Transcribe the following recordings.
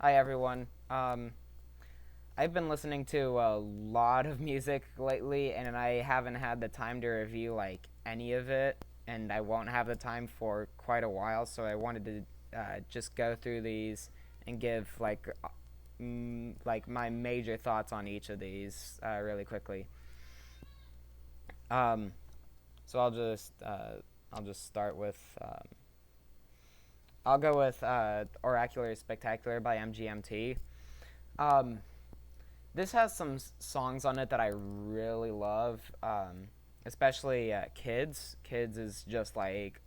Hi everyone. I've been listening to a lot of music lately, and I haven't had the time to review like any of it, and I won't have the time for quite a while. So I wanted to just go through these and give like my major thoughts on each of these really quickly. Um, so I'll just start with I'll go with Oracular Spectacular by MGMT. Um, This has some songs on it that I really love, especially "Kids." "Kids" is just like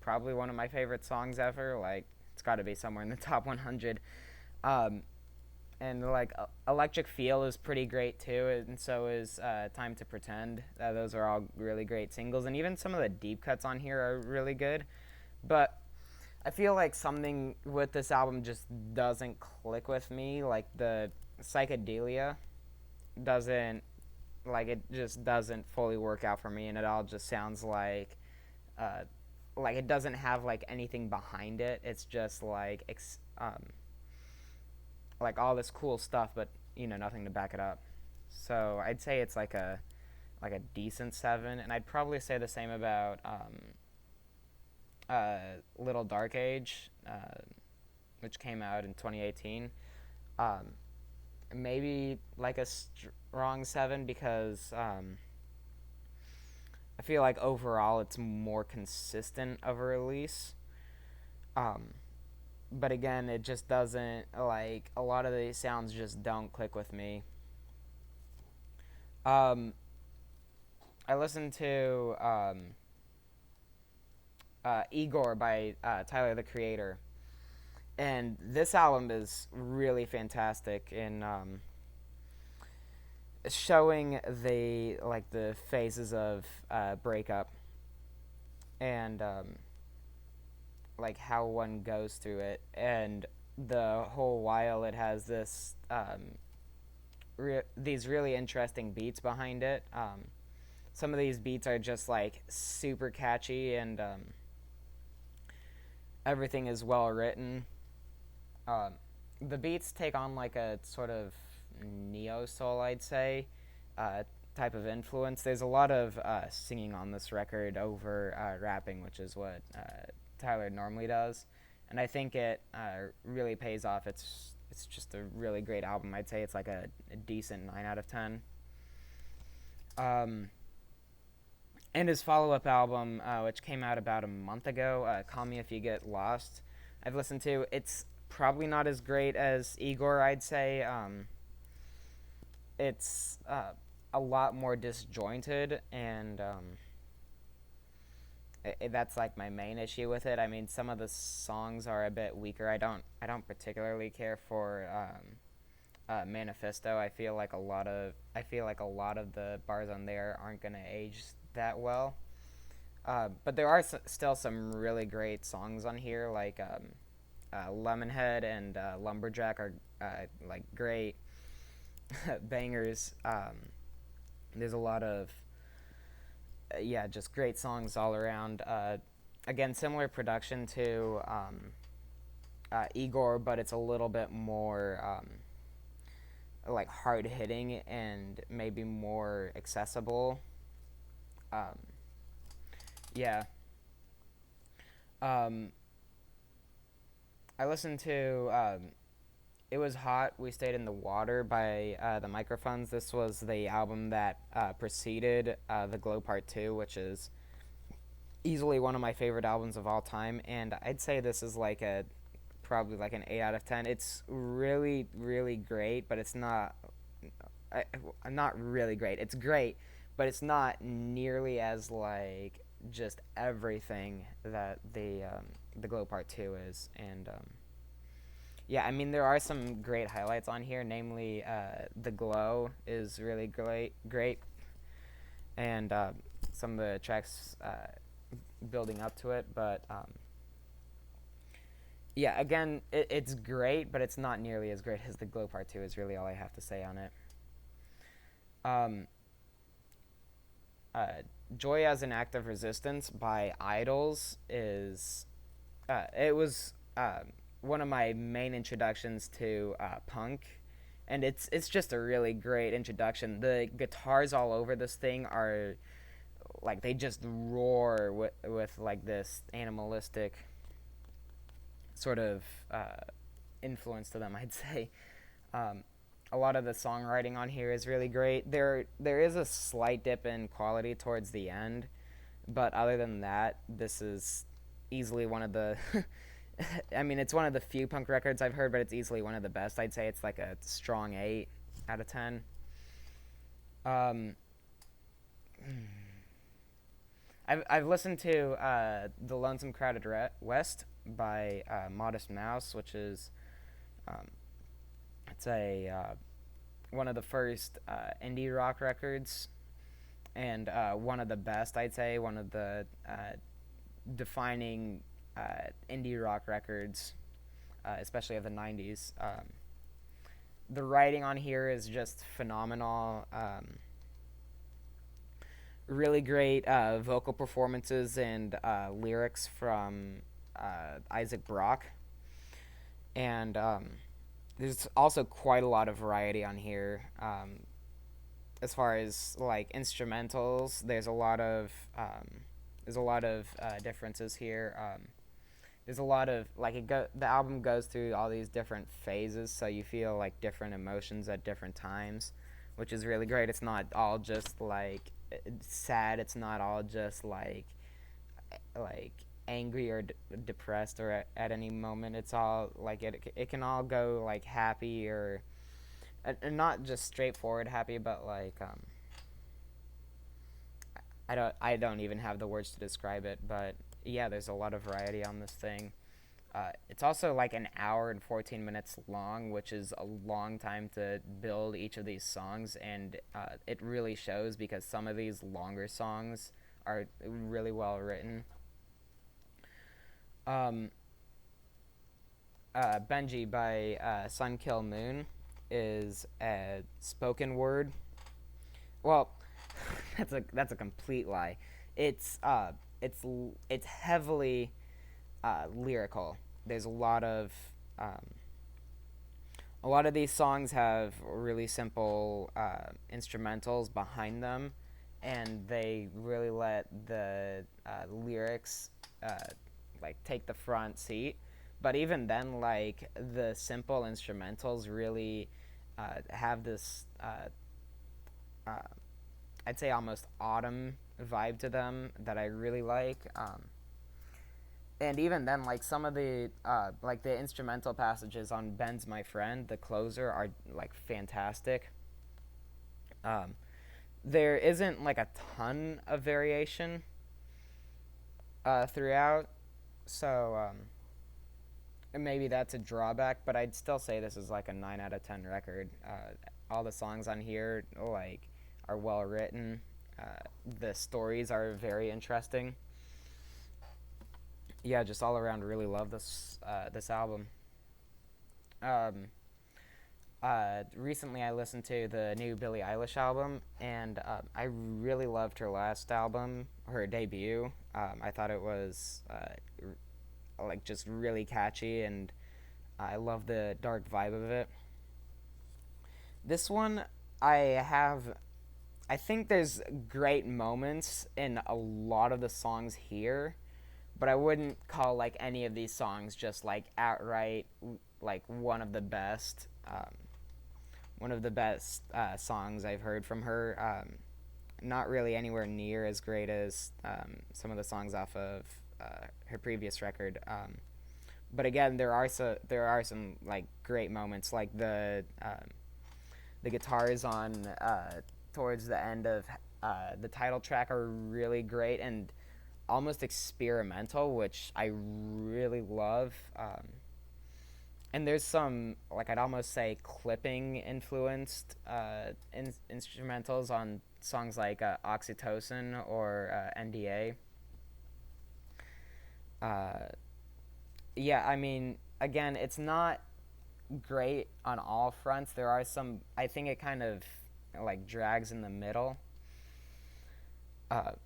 probably one of my favorite songs ever. Like it's got to be somewhere in the top 100. Um, and like "Electric Feel" is pretty great too, and so is "Time to Pretend." Those are all really great singles, and even some of the deep cuts on here are really good. But I feel like something with this album just doesn't click with me. Like the psychedelia doesn't it just doesn't fully work out for me, and it all just sounds uh like it doesn't have like anything behind it. It's just like all this cool stuff, but nothing to back it up. So I'd say it's like a decent 7, and I'd probably say the same about Little Dark Age, which came out in 2018. um, Maybe like a strong 7 because I feel like overall it's more consistent of a release. Um, but again, it just doesn't like a lot of these sounds just don't click with me. Um, I listened to Igor by Tyler the Creator, and this album is really fantastic in showing the phases of breakup and like how one goes through it, and the whole while it has these really interesting beats behind it. Some of these beats are just like super catchy, and everything is well written. Um, the beats take on like a sort of neo soul, I'd say, uh, type of influence. There's a lot of singing on this record over rapping, which is what Tyler normally does, and I think it really pays off. It's just a really great album. I'd say it's like a decent 9 out of 10. Um, and his follow-up album, which came out about a month ago, "Call Me If You Get Lost," I've listened to. It's probably not as great as Igor, I'd say. It's a lot more disjointed, and that's like my main issue with it. I mean, some of the songs are a bit weaker. I don't particularly care for Manifesto. I feel like a lot of the bars on there aren't gonna age that well. But there are still some really great songs on here, like Lemonhead and Lumberjack are like great bangers. There's a lot of yeah, just great songs all around. Again, similar production to Igor, but it's a little bit more like hard hitting and maybe more accessible. Um, yeah. Um, I listened to "It Was Hot, We Stayed in the Water" by the Microphones. This was the album that preceded The Glow Part 2, which is easily one of my favorite albums of all time. And I'd say this is like a probably like an 8 out of 10. It's really, really great, but it's not. I, not really great. It's great, but it's not nearly as like just everything that the Glow Part 2 is. And yeah, I mean there are some great highlights on here. Namely, the Glow is really great, and some of the tracks building up to it. But yeah, again, it's great, but it's not nearly as great as the Glow Part 2 is really all I have to say on it. Um, uh, "Joy as an Act of Resistance" by Idols is it was one of my main introductions to punk, and it's just a really great introduction. The guitars all over this thing are like they just roar with like this animalistic sort of influence to them, I'd say. Um, a lot of the songwriting on here is really great. There is a slight dip in quality towards the end, but other than that, this is easily one of the I mean, it's one of the few punk records I've heard, but it's easily one of the best. I'd say it's like a strong 8 out of 10. Um, I've listened to The Lonesome Crowded West by Modest Mouse, which is um, it's a one of the first indie rock records, and one of the best, I'd say, one of the defining indie rock records, especially of the 90s. The writing on here is just phenomenal. Really great vocal performances and lyrics from Isaac Brock. And there's also quite a lot of variety on here. As far as like instrumentals, there's a lot of differences here. There's a lot of like the album goes through all these different phases, so you feel like different emotions at different times, which is really great. It's not all just like sad. It's not all just like angry or depressed or at any moment. It's all like it can all go like happy or not just straightforward happy, but like I don't even have the words to describe it, but yeah, there's a lot of variety on this thing. It's also like an hour and 14 minutes long, which is a long time to build each of these songs, and it really shows because some of these longer songs are really well written. Um, Benji by Sun Kill Moon is a spoken word. Well, that's a complete lie. It's it's heavily lyrical. There's a lot of these songs have really simple instrumentals behind them, and they really let the lyrics like take the front seat. But even then, like the simple instrumentals really have this uh, I'd say almost autumn vibe to them that I really like. And even then, like some of the like the instrumental passages on "Ben's My Friend," the closer, are like fantastic. Um, there isn't like a ton of variation throughout, so maybe that's a drawback. But I'd still say this is like a 9 out of 10 record. All the songs on here like are well written. The stories are very interesting. Yeah, just all around really love this album. Um, Recently I listened to the new Billie Eilish album, and I really loved her last album, her debut. I thought it was like just really catchy, and I love the dark vibe of it. This one, I have. I think there's great moments in a lot of the songs here, but I wouldn't call like any of these songs just like outright like one of the best songs I've heard from her. Not really anywhere near as great as some of the songs off of her previous record. But again, there are some like great moments, like the guitars on towards the end of the title track are really great and almost experimental, which I really love. And there's some, like I'd almost say, clipping influenced instrumentals on songs like Oxytocin or NDA. Uh, yeah, I mean, again, it's not great on all fronts. There are some, I think it kind of like drags in the middle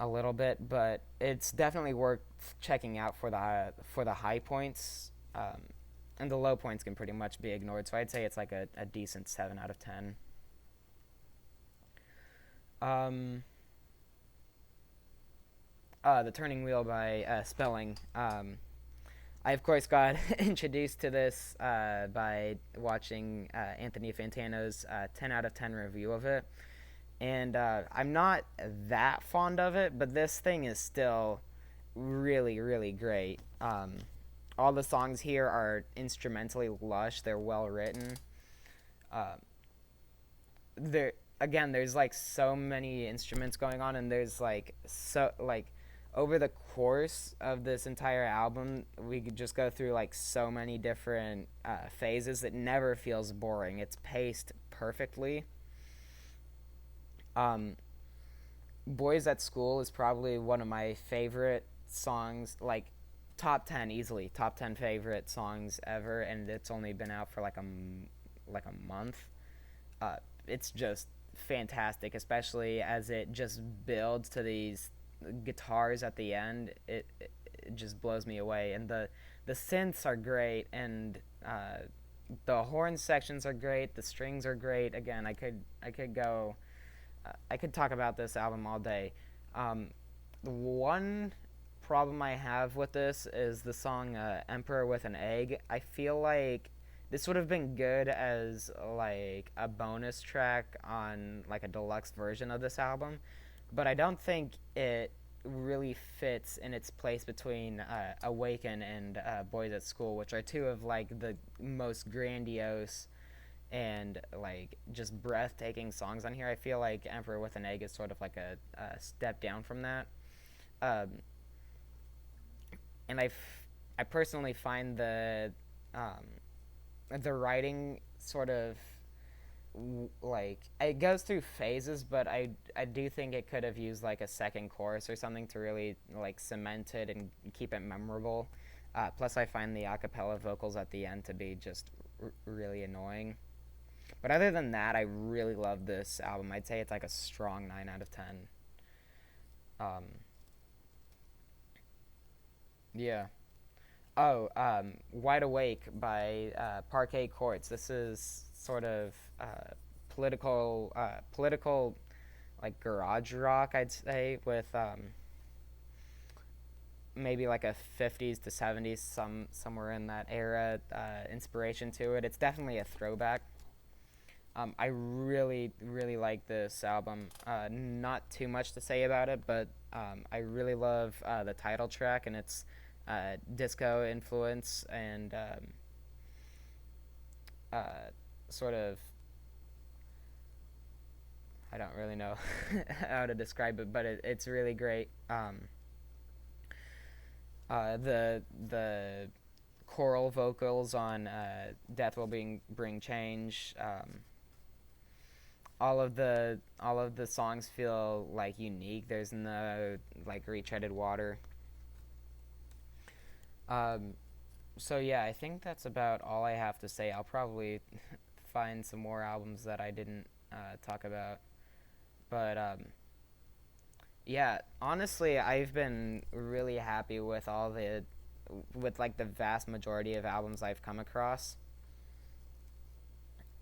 a little bit, but it's definitely worth checking out for the high points. And the low points can pretty much be ignored, so I'd say it's like a decent 7 out of 10. Um, the Turning Wheel by Spelling. I, of course, got introduced to this by watching Anthony Fantano's 10 out of 10 review of it. And I'm not that fond of it, but this thing is still really, really great. All the songs here are instrumentally lush. They're well written. Uh, there again, there's like so many instruments going on, and there's like over the course of this entire album, we could just go through like so many different phases that never feels boring. It's paced perfectly. Um, Boys at School is probably one of my favorite songs, like top 10 easily, top 10 favorite songs ever, and it's only been out for like a month. Uh, it's just fantastic, especially as it just builds to these guitars at the end. It just blows me away, and the synths are great, and the horn sections are great. The strings are great. Again, I could talk about this album all day. The one problem I have with this is the song "Emperor with an Egg." I feel like this would have been good as like a bonus track on like a deluxe version of this album, but I don't think it really fits in its place between "Awaken" and "Boys at School," which are two of like the most grandiose and like just breathtaking songs on here. I feel like Emperor with an Egg is sort of like a step down from that. Um, and I personally find the writing sort of like it goes through phases, but I do think it could have used like a second chorus or something to really like cement it and keep it memorable. Plus, I find the a cappella vocals at the end to be just really annoying. But other than that, I really love this album. I'd say it's like a strong 9 out of 10. Um, yeah. Oh, Wide Awake by Parquet Courts. This is sort of political, like garage rock, I'd say, with maybe like a 50s to 70s, somewhere in that era, inspiration to it. It's definitely a throwback. I really, really like this album. Not too much to say about it, but I really love the title track and its disco influence and sort of. I don't really know how to describe it, but it's really great. The choral vocals on "Death Will Bring Change." All of the songs feel like unique. There's no like retreaded water. Um, so yeah, I think that's about all I have to say. I'll probably find some more albums that I didn't talk about, but yeah, honestly, I've been really happy with with like the vast majority of albums I've come across,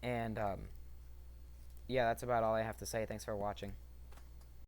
and yeah, that's about all I have to say. Thanks for watching.